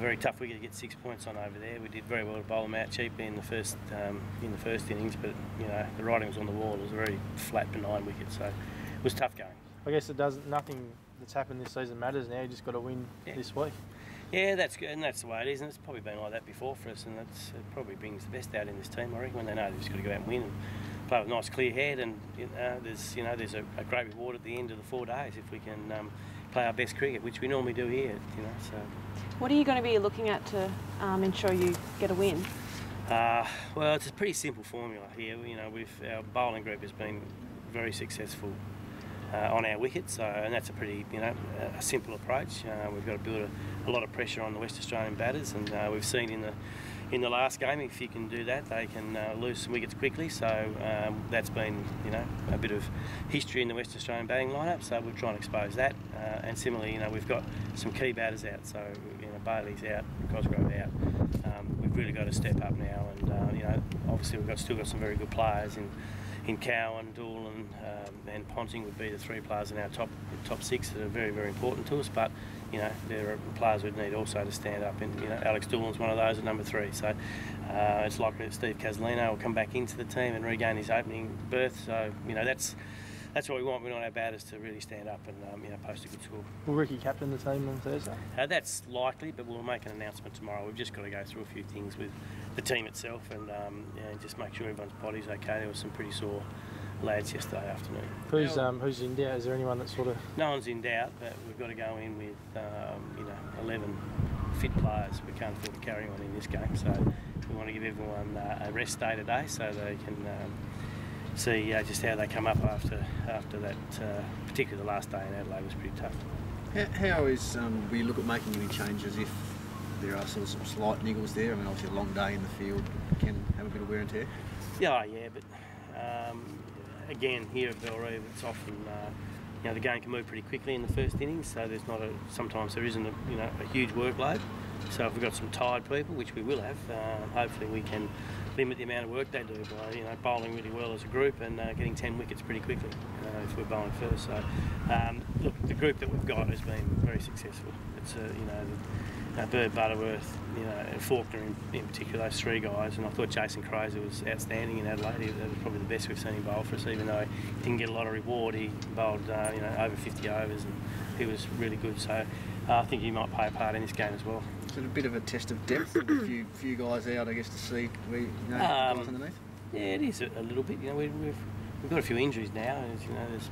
very tough wicket to get 6 points on over there. We did very well to bowl them out cheaply in the first innings, but you know the writing was on the wall. It was a very flat, benign wicket, so it was tough going. I guess nothing that's happened this season matters now. You just got to win this week. Yeah, that's good, and that's the way it is, and it's probably been like that before for us, and it probably brings the best out in this team, I reckon, when they know they've just got to go out and win and play with a nice clear head, and there's a great reward at the end of the 4 days if we can play our best cricket, which we normally do here, So. What are you going to be looking at to ensure you get a win? Well, it's a pretty simple formula here. Our bowling group has been very successful on our wickets, and that's a pretty, a simple approach. We've got to build a lot of pressure on the West Australian batters, and we've seen in the last game, if you can do that, they can lose some wickets quickly. So that's been, a bit of history in the West Australian batting lineup. So we'll try and expose that. And similarly, we've got some key batters out. So Bailey's out, Cosgrove out. We've really got to step up now, and obviously we've still got some very good players in Cowan, Doolan, and Ponting would be the 3 players in our top 6 that are very, very important to us. But there are players we need also to stand up, and Alex Doolan's one of those at number 3. So it's likely that Steve Casalino will come back into the team and regain his opening berth. So that's what we want. We want our batters to really stand up and post a good score. Will Ricky captain the team on Thursday? That's likely, but we'll make an announcement tomorrow. We've just got to go through a few things with the team itself and just make sure everyone's body's okay. There were some pretty sore lads yesterday afternoon. Who's in doubt? Is there anyone that's sort of... No one's in doubt, but we've got to go in with 11 fit players. We can't afford to carry on in this game, so we want to give everyone a rest day today so they can see just how they come up after that. Particularly the last day in Adelaide was pretty tough. How is will you look at making any changes if there are sort of some slight niggles there? I mean, obviously a long day in the field can have a bit of wear and tear. Yeah, but again here at Bellerive, it's often the game can move pretty quickly in the first innings, so there's not sometimes there isn't a huge workload. So if we've got some tired people, which we will have, hopefully we can limit the amount of work they do by bowling really well as a group and getting 10 wickets pretty quickly if we're bowling first. So look, the group that we've got has been very successful. It's Bird, Butterworth, and Faulkner in particular, those 3 guys, and I thought Jason Crozer was outstanding in Adelaide. He was probably the best we've seen him bowl for us, even though he didn't get a lot of reward. He bowled over 50 overs and he was really good. So I think he might play a part in this game as well. Is it a bit of a test of depth? A few guys out, I guess, to see where guys underneath? Yeah, it is a little bit. We've got a few injuries now. There's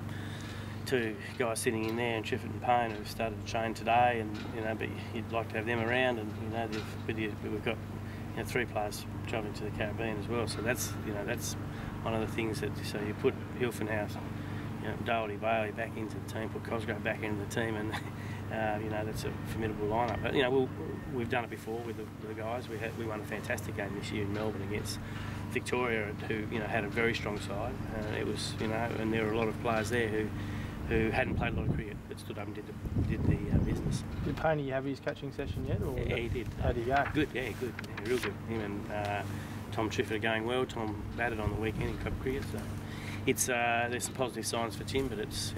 2 guys sitting in there, and Triffett and Payne, who've started to train today, and but you'd like to have them around, and we've got 3 players travelling to the Caribbean as well. So that's one of the things that you put Hilfenhaus, Doherty, Bailey back into the team, put Cosgrove back into the team, and that's a formidable lineup. But we've done it before with the guys. We won a fantastic game this year in Melbourne against Victoria, who had a very strong side. It was and there were a lot of players there who hadn't played a lot of cricket that stood up and did the business. Did Payne have his catching session yet? Or yeah, he did. How did he go? Good, yeah, good, yeah, real good. Him and Tom Triffett are going well. Tom batted on the weekend in Cup cricket, so it's there's some positive signs for Tim, but it's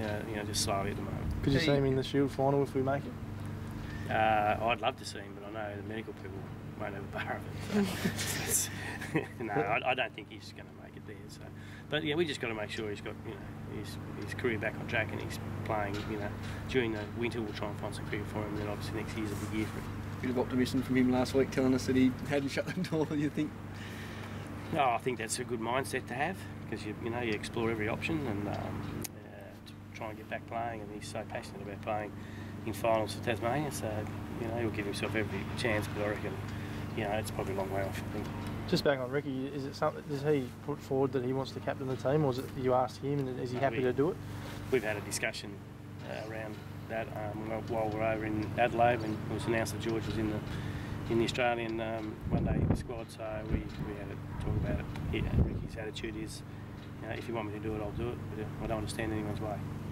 just slowly at the moment. Could you see him in the Shield final if we make it? I'd love to see him, but I know the medical people won't have a bar of it. So no, I don't think he's going to make it there. So, but yeah, we just got to make sure he's got his career back on track and he's playing. During the winter we'll try and find some cricket for him. And then obviously next year's a big year for him. Bit of optimism from him last week, telling us that he hadn't shut the door. You think? No, I think that's a good mindset to have because you explore every option and to try and get back playing. And he's so passionate about playing in finals for Tasmania, so he'll give himself every chance. But I reckon it's probably a long way off. I think. Just back on Ricky, is it something? Does he put forward that he wants to captain the team, or is it you asked him and is he happy to do it? We've had a discussion around that while we're over in Adelaide when it was announced that George was in the Australian one-day squad. So we had a talk about it. Ricky's attitude is, if you want me to do it, I'll do it. But I don't want to stand in anyone's way.